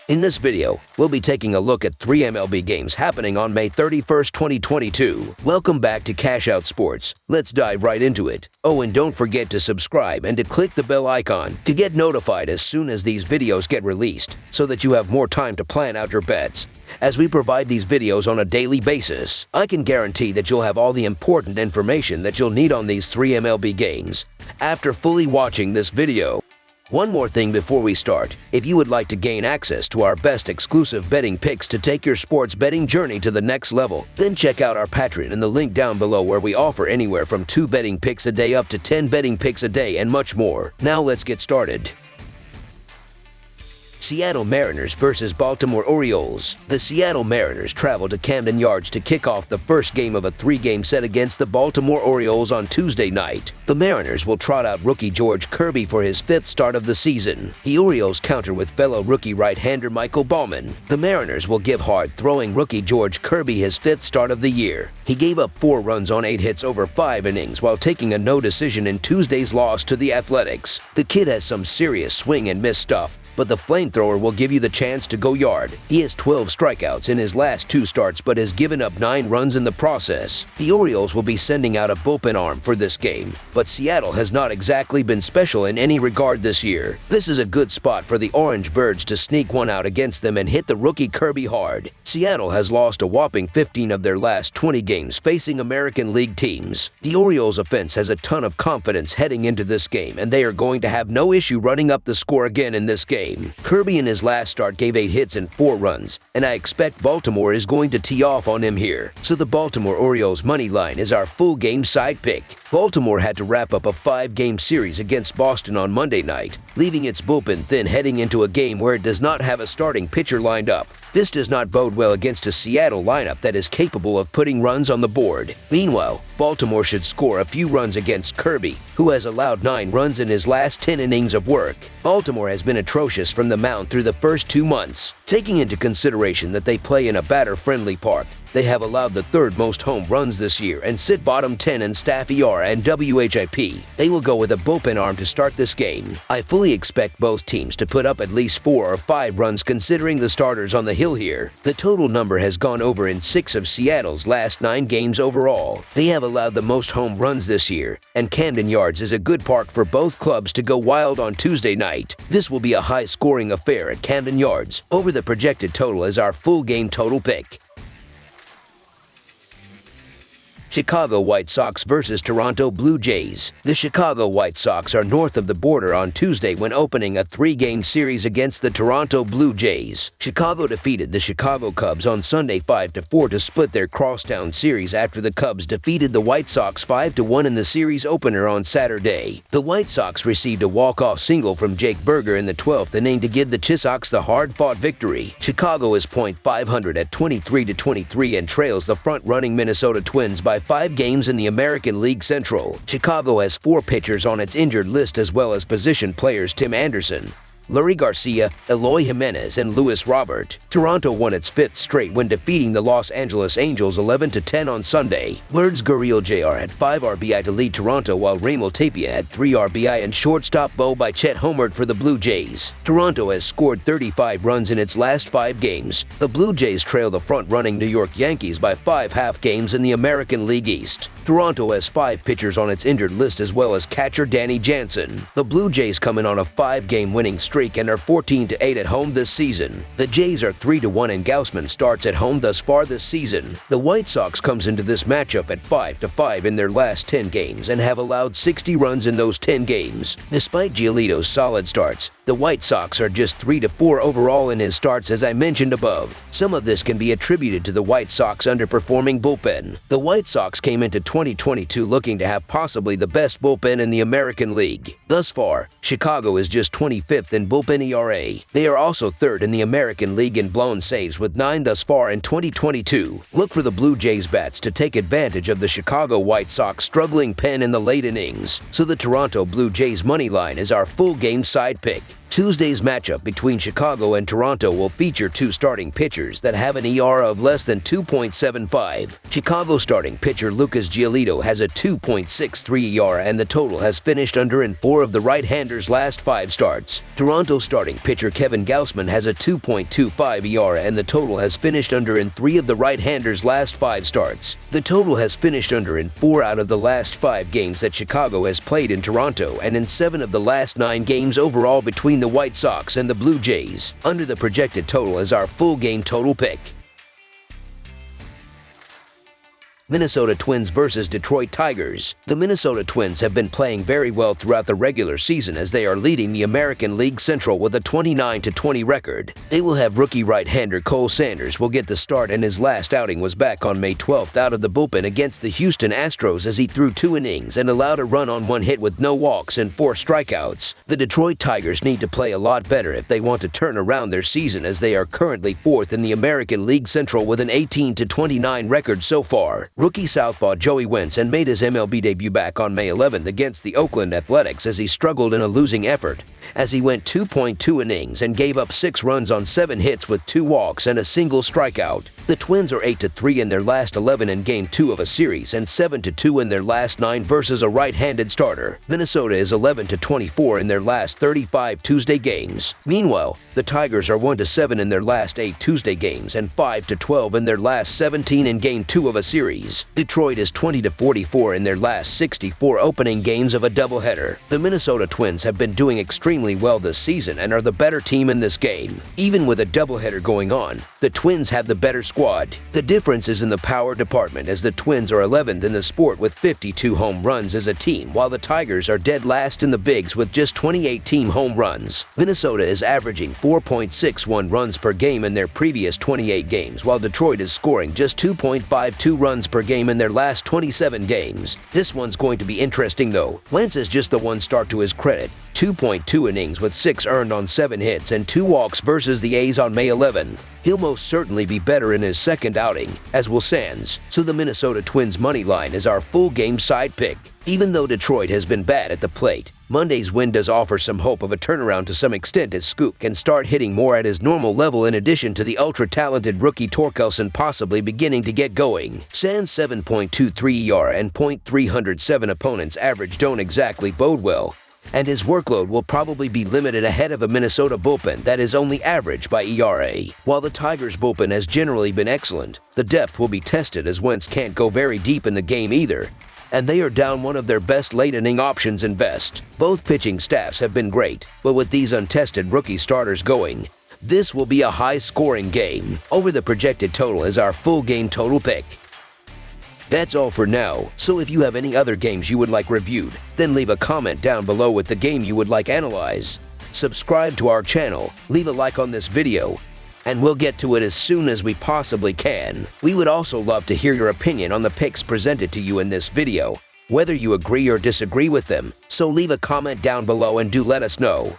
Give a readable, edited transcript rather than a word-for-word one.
In this video, we'll be taking a look at 3 MLB games happening on May 31st, 2022. Welcome back to Cash Out Sports. Let's dive right into it. Oh, and don't forget to subscribe and to click the bell icon to get notified as soon as these videos get released so that you have more time to plan out your bets. As we provide these videos on a daily basis, I can guarantee that you'll have all the important information that you'll need on these 3 MLB games after fully watching this video. One more thing before we start. If you would like to gain access to our best exclusive betting picks to take your sports betting journey to the next level, then check out our Patreon in the link down below where we offer anywhere from 2 betting picks a day up to 10 betting picks a day and much more. Now let's get started. Seattle Mariners versus Baltimore Orioles. The Seattle Mariners travel to Camden Yards to kick off the first game of a 3-game set against the Baltimore Orioles on Tuesday night. The Mariners will trot out rookie George Kirby for his 5th start of the season. The Orioles counter with fellow rookie right-hander Michael Baumann. The Mariners will give hard-throwing rookie George Kirby his 5th start of the year. He gave up 4 runs on 8 hits over 5 innings while taking a no decision in Tuesday's loss to the Athletics. The kid has some serious swing and miss stuff, but the flamethrower will give you the chance to go yard. He has 12 strikeouts in his last 2 starts but has given up 9 runs in the process. The Orioles will be sending out a bullpen arm for this game, but Seattle has not exactly been special in any regard this year. This is a good spot for the Orange Birds to sneak one out against them and hit the rookie Kirby hard. Seattle has lost a whopping 15 of their last 20 games facing American League teams. The Orioles offense has a ton of confidence heading into this game, and they are going to have no issue running up the score again in this game. Kirby in his last start gave 8 hits and 4 runs, and I expect Baltimore is going to tee off on him here. So the Baltimore Orioles money line is our full game side pick. Baltimore had to wrap up a 5-game series against Boston on Monday night, leaving its bullpen thin heading into a game where it does not have a starting pitcher lined up. This does not bode well against a Seattle lineup that is capable of putting runs on the board. Meanwhile, Baltimore should score a few runs against Kirby, who has allowed 9 runs in his last 10 innings of work. Baltimore has been atrocious from the mound through the first 2 months. Taking into consideration that they play in a batter-friendly park, they have allowed the 3rd most home runs this year and sit bottom 10 in staff ERA and WHIP. They will go with a bullpen arm to start this game. I fully expect both teams to put up at least 4 or 5 runs considering the starters on the hill here. The total number has gone over in 6 of Seattle's last 9 games overall. They have allowed the most home runs this year, and Camden Yards is a good park for both clubs to go wild on Tuesday night. This will be a high-scoring affair at Camden Yards. Over the projected total is our full game total pick. Chicago White Sox versus Toronto Blue Jays. The Chicago White Sox are north of the border on Tuesday when opening a 3-game series against the Toronto Blue Jays. Chicago defeated the Chicago Cubs on Sunday 5-4 to split their crosstown series after the Cubs defeated the White Sox 5-1 in the series opener on Saturday. The White Sox received a walk-off single from Jake Berger in the 12th inning to give the Chisocks the hard-fought victory. Chicago is .500 at 23-23 and trails the front-running Minnesota Twins by 5 games in the American League Central. Chicago has 4 pitchers on its injured list as well as position players Tim Anderson, Lurie Garcia, Eloy Jimenez, and Luis Robert. Toronto won its 5th straight when defeating the Los Angeles Angels 11-10 on Sunday. Lourdes Gurriel Jr. had 5 RBI to lead Toronto, while Raimel Tapia had 3 RBI and shortstop Bo Bichette homered for the Blue Jays. Toronto has scored 35 runs in its last 5 games. The Blue Jays trail the front-running New York Yankees by 5 half games in the American League East. Toronto has 5 pitchers on its injured list as well as catcher Danny Jansen. The Blue Jays come in on a 5-game winning streak and are 14-8 at home this season. The Jays are 3-1 and Gaussman starts at home thus far this season. The White Sox comes into this matchup at 5-5 in their last 10 games and have allowed 60 runs in those 10 games. Despite Giolito's solid starts, the White Sox are just 3-4 overall in his starts as I mentioned above. Some of this can be attributed to the White Sox underperforming bullpen. The White Sox came into 2022 looking to have possibly the best bullpen in the American League. Thus far, Chicago is just 25th in bullpen ERA. They are also 3rd in the American League in blown saves with 9 thus far in 2022. Look for the Blue Jays bats to take advantage of the Chicago White Sox struggling pen in the late innings. So the Toronto Blue Jays money line is our full game side pick. Tuesday's matchup between Chicago and Toronto will feature two starting pitchers that have an ERA of less than 2.75. Chicago starting pitcher Lucas Giolito has a 2.63 ERA and the total has finished under in 4 of the right-hander's last 5 starts. Toronto starting pitcher Kevin Gausman has a 2.25 ERA and the total has finished under in 3 of the right-hander's last 5 starts. The total has finished under in 4 out of the last 5 games that Chicago has played in Toronto and in 7 of the last 9 games overall between the White Sox and the Blue Jays. Under the projected total is our full game total pick. Minnesota Twins versus Detroit Tigers. The Minnesota Twins have been playing very well throughout the regular season as they are leading the American League Central with a 29-20 record. They will have rookie right-hander Cole Sanders will get the start, and his last outing was back on May 12th out of the bullpen against the Houston Astros as he threw 2 innings and allowed a run on 1 hit with no walks and 4 strikeouts. The Detroit Tigers need to play a lot better if they want to turn around their season as they are currently 4th in the American League Central with an 18-29 record so far. Rookie southpaw Joey Wentz made his MLB debut back on May 11th against the Oakland Athletics as he struggled in a losing effort, as he went 2.2 innings and gave up 6 runs on 7 hits with 2 walks and a single strikeout. The Twins are 8-3 in their last 11 in Game 2 of a series and 7-2 in their last 9 versus a right-handed starter. Minnesota is 11-24 in their last 35 Tuesday games. Meanwhile, the Tigers are 1-7 in their last 8 Tuesday games and 5-12 in their last 17 in Game 2 of a series. Detroit is 20-44 in their last 64 opening games of a doubleheader. The Minnesota Twins have been doing extremely well this season and are the better team in this game. Even with a doubleheader going on, the Twins have the better squad. The difference is in the power department as the Twins are 11th in the sport with 52 home runs as a team, while the Tigers are dead last in the bigs with just 28 team home runs. Minnesota is averaging 4.61 runs per game in their previous 28 games, while Detroit is scoring just 2.52 runs per game in their last 27 games. This one's going to be interesting though. Wentz is just the one start to his credit. 2.2 innings with 6 earned on 7 hits and 2 walks versus the A's on May 11th. He'll most certainly be better in his second outing, as will Sands, so the Minnesota Twins money line is our full game side pick. Even though Detroit has been bad at the plate, Monday's win does offer some hope of a turnaround to some extent as Scoop can start hitting more at his normal level in addition to the ultra-talented rookie Torkelson possibly beginning to get going. Sands' 7.23 ERA and .307 opponents average don't exactly bode well, and his workload will probably be limited ahead of a Minnesota bullpen that is only average by ERA. While the Tigers' bullpen has generally been excellent, the depth will be tested as Wentz can't go very deep in the game either, and they are down one of their best late-inning options in Vest. Both pitching staffs have been great, but with these untested rookie starters going, this will be a high-scoring game. Over the projected total is our full game total pick. That's all for now, so if you have any other games you would like reviewed, then leave a comment down below with the game you would like analyzed. Subscribe to our channel, leave a like on this video, and we'll get to it as soon as we possibly can. We would also love to hear your opinion on the picks presented to you in this video, whether you agree or disagree with them, so leave a comment down below and do let us know.